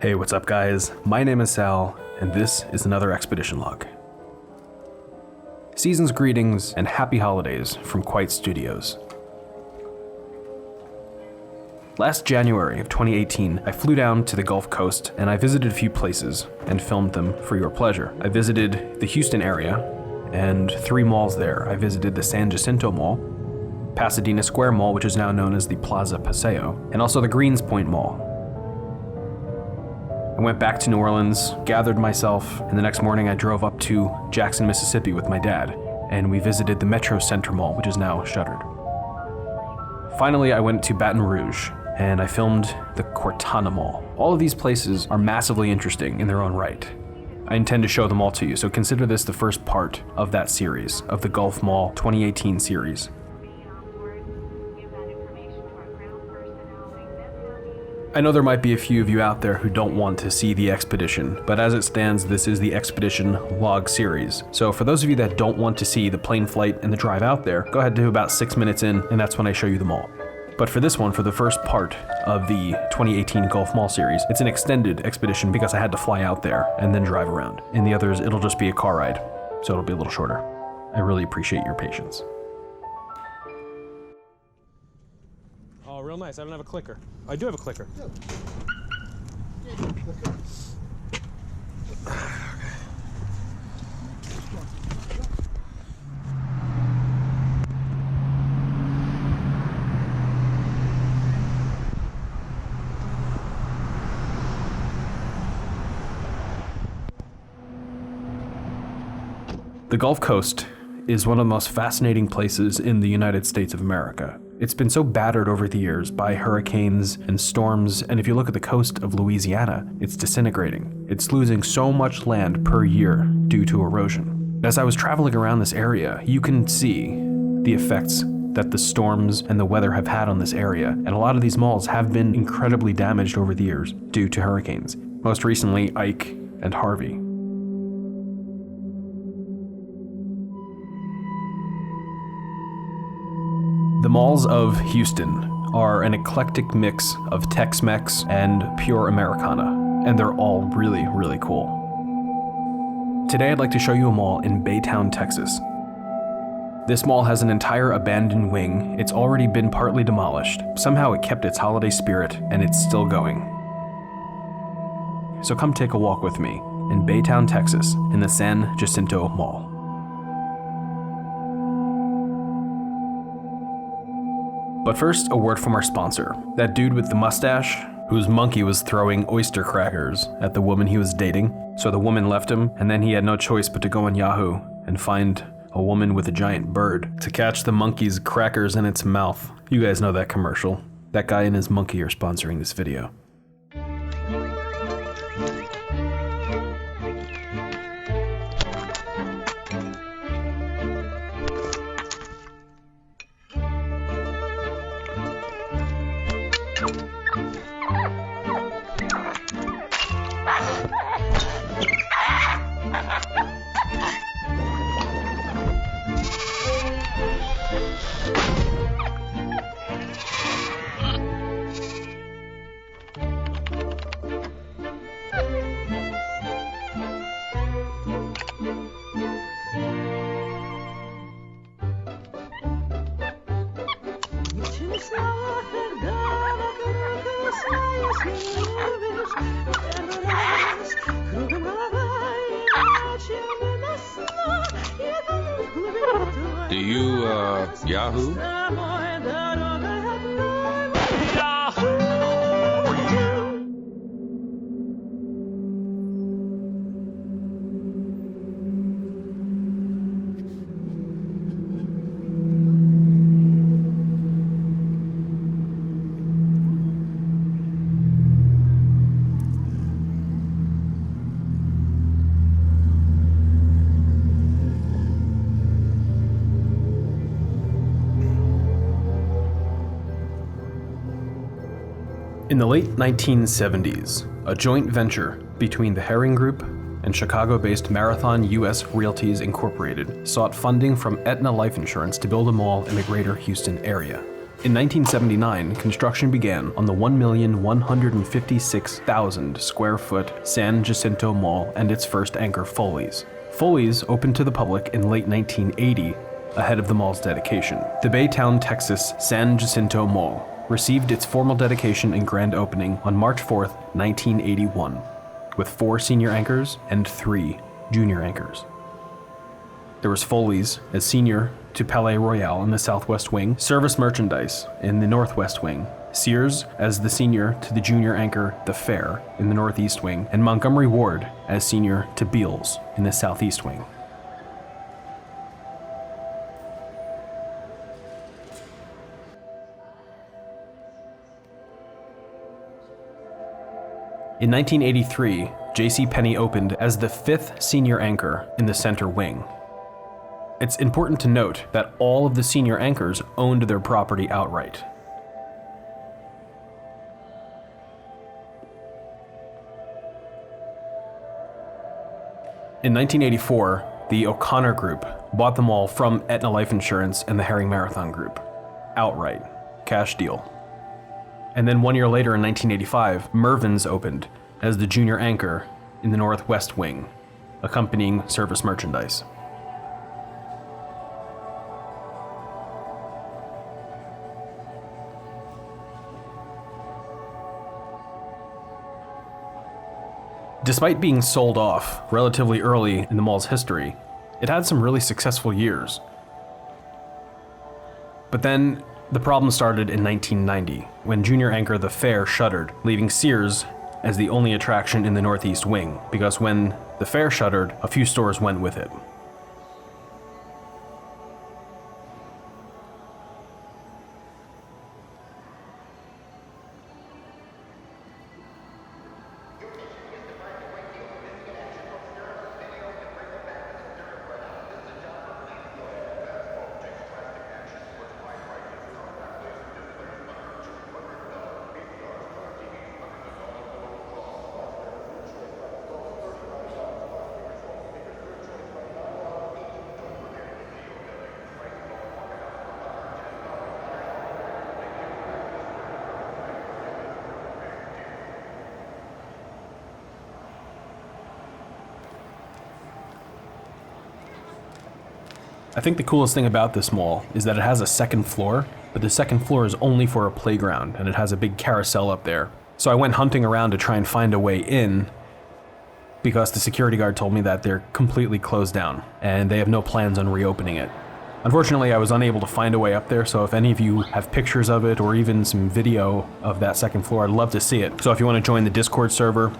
Hey, what's up guys? My name is Sal, and this is another expedition log. Season's greetings and happy holidays from Quite Studios. Last January of 2018, I flew down to the Gulf Coast and I visited a few places and filmed them for your pleasure. I visited the Houston area and 3 malls there. I visited the San Jacinto Mall, Pasadena Square Mall, which is now known as the Plaza Paseo, and also the Greens Point Mall. I went back to New Orleans, gathered myself, and the next morning I drove up to Jackson, Mississippi with my dad, and we visited the Metro Center Mall, which is now shuttered. Finally, I went to Baton Rouge, and I filmed the Cortana Mall. All of these places are massively interesting in their own right. I intend to show them all to you, so consider this the first part of that series, of the Gulf Mall 2018 series. I know there might be a few of you out there who don't want to see the expedition, but as it stands, this is the expedition log series. So for those of you that don't want to see the plane flight and the drive out there, go ahead to about 6 minutes in, and that's when I show you them all. But for this one, for the first part of the 2018 Gulf Mall series, it's an extended expedition because I had to fly out there and then drive around. In the others, it'll just be a car ride, so it'll be a little shorter. I really appreciate your patience. Oh, real nice. I don't have a clicker. I do have a clicker. The Gulf Coast is one of the most fascinating places in the United States of America. It's been so battered over the years by hurricanes and storms, and if you look at the coast of Louisiana, it's disintegrating. It's losing so much land per year due to erosion. As I was traveling around this area, you can see the effects that the storms and the weather have had on this area, and a lot of these malls have been incredibly damaged over the years due to hurricanes. Most recently, Ike and Harvey. The malls of Houston are an eclectic mix of Tex-Mex and pure Americana, and they're all really, really cool. Today I'd like to show you a mall in Baytown, Texas. This mall has an entire abandoned wing. It's already been partly demolished. Somehow it kept its holiday spirit, and it's still going. So come take a walk with me in Baytown, Texas, in the San Jacinto Mall. But first, a word from our sponsor. That dude with the mustache, whose monkey was throwing oyster crackers at the woman he was dating, so the woman left him, and then he had no choice but to go on Yahoo and find a woman with a giant bird to catch the monkey's crackers in its mouth. You guys know that commercial. That guy and his monkey are sponsoring this video. Do you, Yahoo? In the late 1970s, a joint venture between the Herring Group and Chicago-based Marathon US Realties Incorporated sought funding from Aetna Life Insurance to build a mall in the greater Houston area. In 1979, construction began on the 1,156,000 square foot San Jacinto Mall and its first anchor, Foley's. Foley's opened to the public in late 1980, ahead of the mall's dedication. The Baytown, Texas San Jacinto Mall received its formal dedication and grand opening on March 4, 1981, with 4 senior anchors and 3 junior anchors. There was Foley's as senior to Palais Royale in the southwest wing, Service Merchandise in the northwest wing, Sears as the senior to the junior anchor The Fair in the northeast wing, and Montgomery Ward as senior to Beals in the southeast wing. In 1983, JCPenney opened as the 5th senior anchor in the center wing. It's important to note that all of the senior anchors owned their property outright. In 1984, the O'Connor Group bought the mall from Aetna Life Insurance and the Herring Marathon Group, outright, cash deal. And then 1 year later in 1985, Mervyn's opened as the junior anchor in the northwest wing, accompanying Service Merchandise. Despite being sold off relatively early in the mall's history, it had some really successful years. But then the problem started in 1990, when junior anchor The Fair shuttered, leaving Sears as the only attraction in the northeast wing, because when The Fair shuttered, a few stores went with it. I think the coolest thing about this mall is that it has a second floor, but the second floor is only for a playground, and it has a big carousel up there. So I went hunting around to try and find a way in, because the security guard told me that they're completely closed down, and they have no plans on reopening it. Unfortunately, I was unable to find a way up there, so if any of you have pictures of it, or even some video of that second floor, I'd love to see it. So if you want to join the Discord server,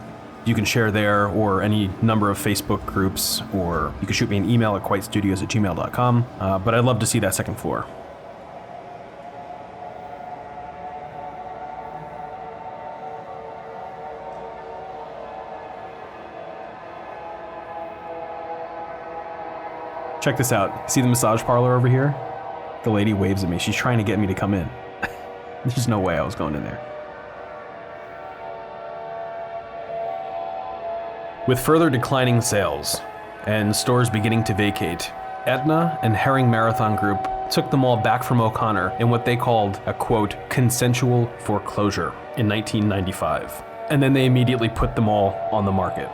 you can share there, or any number of Facebook groups, or you can shoot me an email at quitestudios@gmail.com, but I'd love to see that second floor. Check this out. See the massage parlor over here? The lady waves at me. She's trying to get me to come in. There's no way I was going in there. With further declining sales and stores beginning to vacate, Aetna and Herring Marathon Group took the mall back from O'Connor in what they called a, quote, consensual foreclosure in 1995. And then they immediately put the mall on the market.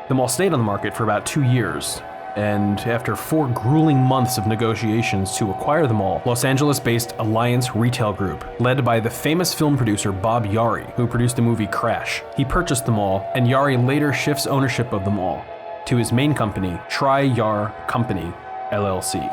The mall stayed on the market for about 2 years, and after 4 grueling months of negotiations to acquire the mall, Los Angeles-based Alliance Retail Group, led by the famous film producer Bob Yari, who produced the movie Crash, he purchased the mall, and Yari later shifts ownership of the mall to his main company, Tri-Yar Company, LLC.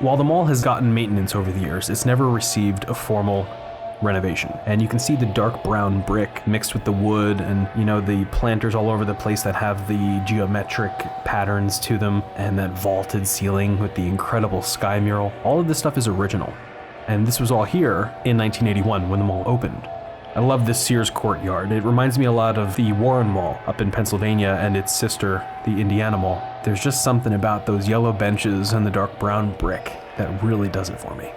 While the mall has gotten maintenance over the years, it's never received a formal renovation. And you can see the dark brown brick mixed with the wood and, the planters all over the place that have the geometric patterns to them, and that vaulted ceiling with the incredible sky mural. All of this stuff is original. And this was all here in 1981 when the mall opened. I love this Sears courtyard. It reminds me a lot of the Warren Mall up in Pennsylvania and its sister, the Indiana Mall. There's just something about those yellow benches and the dark brown brick that really does it for me.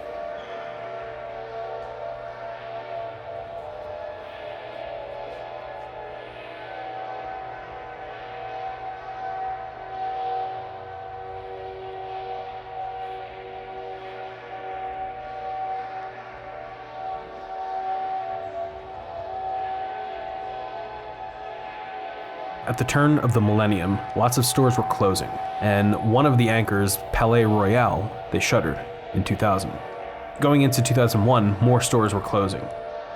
At the turn of the millennium, lots of stores were closing, and one of the anchors, Palais Royal, they shuttered in 2000. Going into 2001, more stores were closing,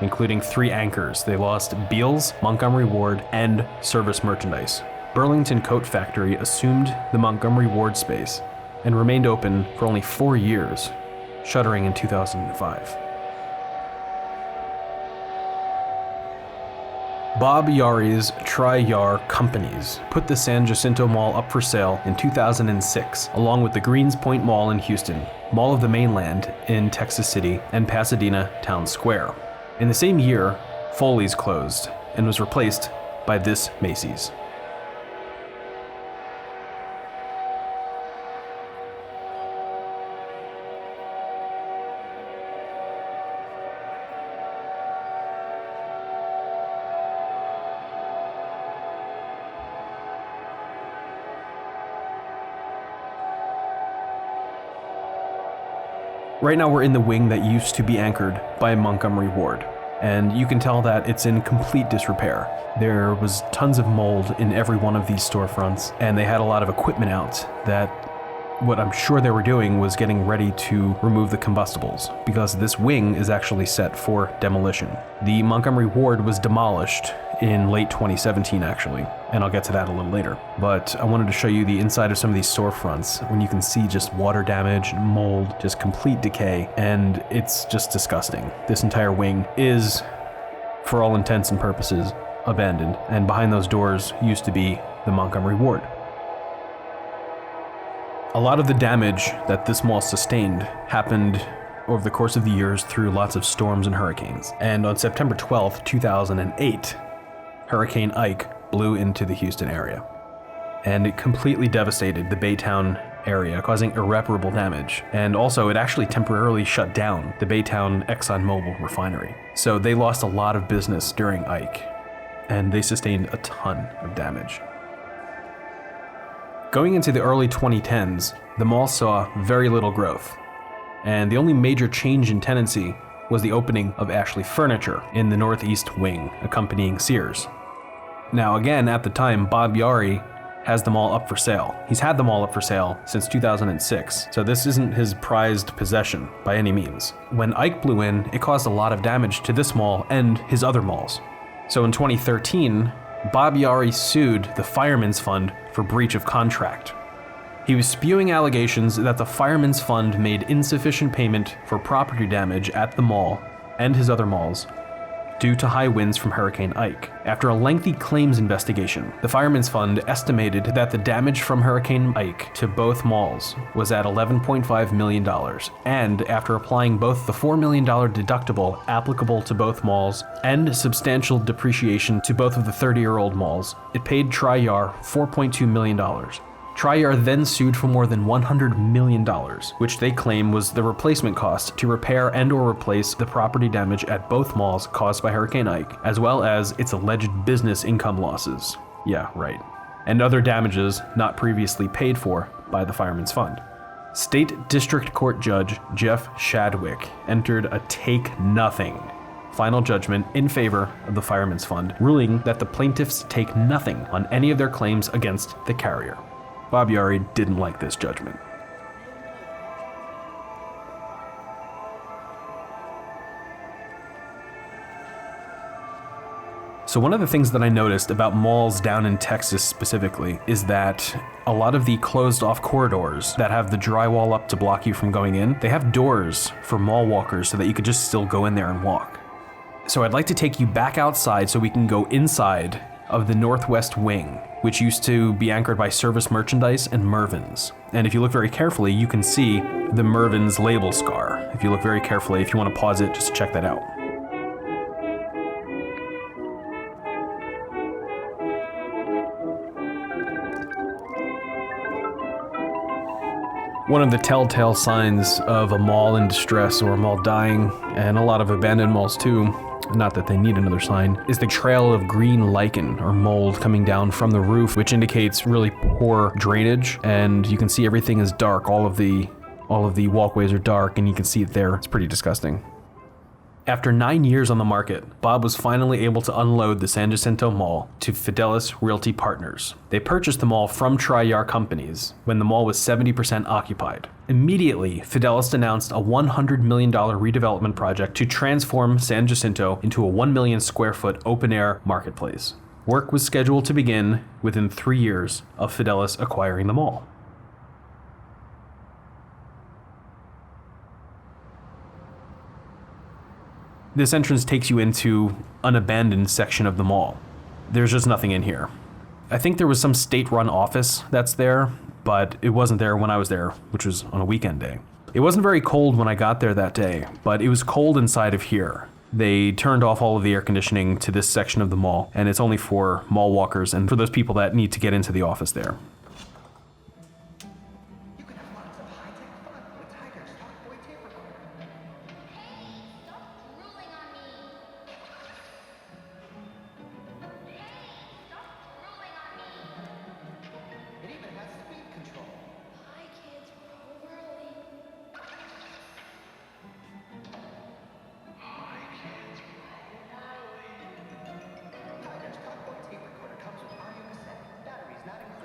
including 3 anchors. They lost Beal's, Montgomery Ward, and Service Merchandise. Burlington Coat Factory assumed the Montgomery Ward space and remained open for only 4 years, shuttering in 2005. Bob Yari's Tri-Yar Companies put the San Jacinto Mall up for sale in 2006, along with the Greens Point Mall in Houston, Mall of the Mainland in Texas City, and Pasadena Town Square. In the same year, Foley's closed and was replaced by this Macy's. Right now we're in the wing that used to be anchored by Montgomery Ward, and you can tell that it's in complete disrepair. There was tons of mold in every one of these storefronts, and they had a lot of equipment out that what I'm sure they were doing was getting ready to remove the combustibles, because this wing is actually set for demolition. The Montgomery Ward was demolished in late 2017 actually, and I'll get to that a little later. But I wanted to show you the inside of some of these storefronts when you can see just water damage, mold, just complete decay, and it's just disgusting. This entire wing is, for all intents and purposes, abandoned, and behind those doors used to be the Montgomery Ward. A lot of the damage that this mall sustained happened over the course of the years through lots of storms and hurricanes. And on September 12th, 2008, Hurricane Ike blew into the Houston area. And it completely devastated the Baytown area, causing irreparable damage. And also, it actually temporarily shut down the Baytown ExxonMobil refinery. So they lost a lot of business during Ike, and they sustained a ton of damage. Going into the early 2010s, the mall saw very little growth, and the only major change in tenancy was the opening of Ashley Furniture in the northeast wing, accompanying Sears. Now again, at the time, Bob Yari has the mall up for sale. He's had the mall up for sale since 2006, so this isn't his prized possession by any means. When Ike blew in, it caused a lot of damage to this mall and his other malls. So in 2013, Bob Yari sued the Fireman's Fund for breach of contract. He was spewing allegations that the Fireman's Fund made insufficient payment for property damage at the mall and his other malls due to high winds from Hurricane Ike. After a lengthy claims investigation, the Fireman's Fund estimated that the damage from Hurricane Ike to both malls was at $11.5 million, and after applying both the $4 million deductible applicable to both malls and substantial depreciation to both of the 30-year-old malls, it paid Tri-Yar $4.2 million. Tri-Yar then sued for more than $100 million, which they claim was the replacement cost to repair and or replace the property damage at both malls caused by Hurricane Ike, as well as its alleged business income losses. Yeah, right. And other damages not previously paid for by the Fireman's Fund. State District Court Judge Jeff Shadwick entered a take-nothing final judgment in favor of the Fireman's Fund, ruling that the plaintiffs take nothing on any of their claims against the carrier. Bob Yari didn't like this judgment. So one of the things that I noticed about malls down in Texas specifically is that a lot of the closed off corridors that have the drywall up to block you from going in, they have doors for mall walkers so that you could just still go in there and walk. So I'd like to take you back outside so we can go inside of the northwest wing, which used to be anchored by Service Merchandise and Mervyn's. And if you look very carefully, you can see the Mervyn's label scar. If you look very carefully, if you want to pause it, just to check that out. One of the telltale signs of a mall in distress or a mall dying, and a lot of abandoned malls too, not that they need another sign, is the trail of green lichen or mold coming down from the roof, which indicates really poor drainage, and you can see everything is dark. All of the walkways are dark, and you can see it there. It's pretty disgusting. After 9 years on the market, Bob was finally able to unload the San Jacinto Mall to Fidelis Realty Partners. They purchased the mall from Tri-Yar Companies when the mall was 70% occupied. Immediately, Fidelis announced a $100 million redevelopment project to transform San Jacinto into a 1 million square foot open-air marketplace. Work was scheduled to begin within 3 years of Fidelis acquiring the mall. This entrance takes you into an abandoned section of the mall. There's just nothing in here. I think there was some state-run office that's there, but it wasn't there when I was there, which was on a weekend day. It wasn't very cold when I got there that day, but it was cold inside of here. They turned off all of the air conditioning to this section of the mall, and it's only for mall walkers and for those people that need to get into the office there.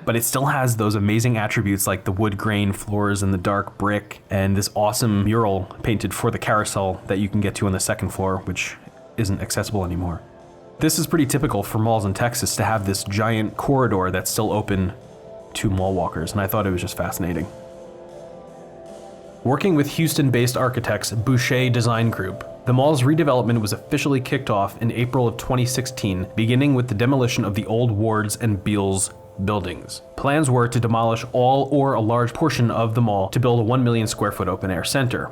But it still has those amazing attributes like the wood grain floors and the dark brick and this awesome mural painted for the carousel that you can get to on the second floor, which isn't accessible anymore. This is pretty typical for malls in Texas to have this giant corridor that's still open to mall walkers, and I thought it was just fascinating. Working with Houston-based architects Boucher Design Group, the mall's redevelopment was officially kicked off in April of 2016, beginning with the demolition of the old Wards and Beals buildings. Plans were to demolish all or a large portion of the mall to build a 1 million square foot open air center.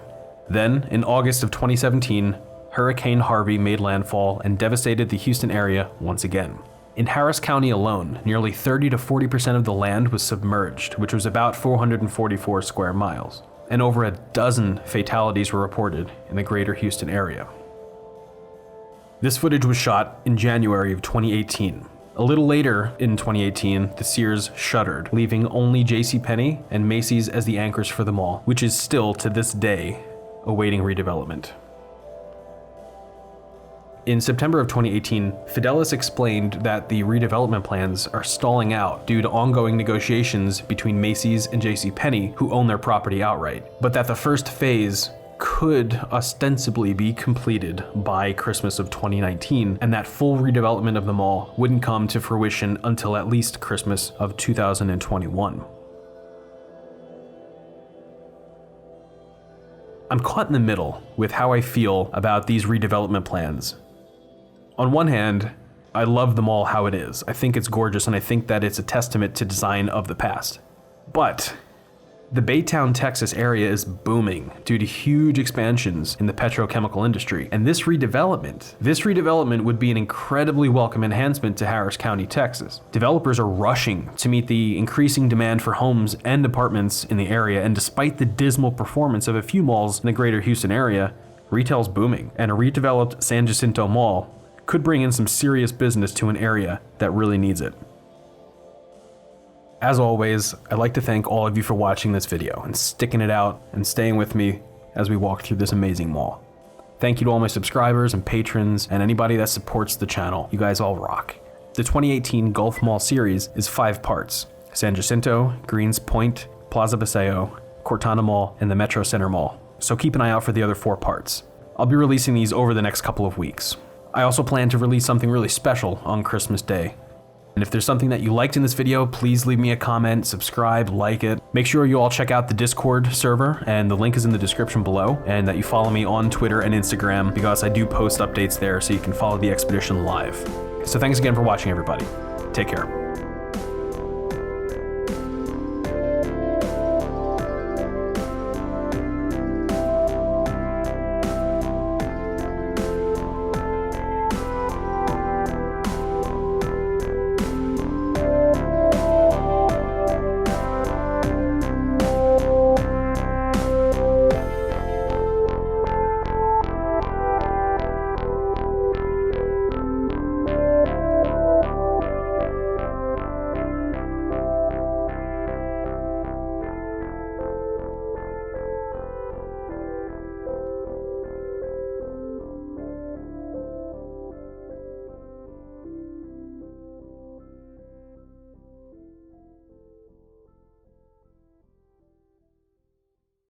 Then, in August of 2017, Hurricane Harvey made landfall and devastated the Houston area once again. In Harris County alone, nearly 30 to 40% of the land was submerged, which was about 444 square miles, and over a dozen fatalities were reported in the greater Houston area. This footage was shot in January of 2018. A little later in 2018, the Sears shuttered, leaving only JCPenney and Macy's as the anchors for the mall, which is still to this day awaiting redevelopment. In September of 2018, Fidelis explained that the redevelopment plans are stalling out due to ongoing negotiations between Macy's and JCPenney, who own their property outright, but that the first phase could ostensibly be completed by Christmas of 2019, and that full redevelopment of the mall wouldn't come to fruition until at least Christmas of 2021. I'm caught in the middle with how I feel about these redevelopment plans. On one hand, I love the mall how it is. I think it's gorgeous, and I think that it's a testament to design of the past. But the Baytown, Texas area is booming due to huge expansions in the petrochemical industry, and this redevelopment would be an incredibly welcome enhancement to Harris County, Texas. Developers are rushing to meet the increasing demand for homes and apartments in the area, and despite the dismal performance of a few malls in the greater Houston area, retail's booming, and a redeveloped San Jacinto Mall could bring in some serious business to an area that really needs it. As always, I'd like to thank all of you for watching this video and sticking it out and staying with me as we walk through this amazing mall. Thank you to all my subscribers and patrons and anybody that supports the channel. You guys all rock. The 2018 Gulf Mall series is 5 parts: San Jacinto, Greens Point, Plaza Paseo, Cortana Mall, and the Metro Center Mall. So keep an eye out for the other 4 parts. I'll be releasing these over the next couple of weeks. I also plan to release something really special on Christmas Day. And if there's something that you liked in this video, please leave me a comment, subscribe, like it. Make sure you all check out the Discord server, and the link is in the description below, and that you follow me on Twitter and Instagram because I do post updates there so you can follow the expedition live. So thanks again for watching, everybody. Take care.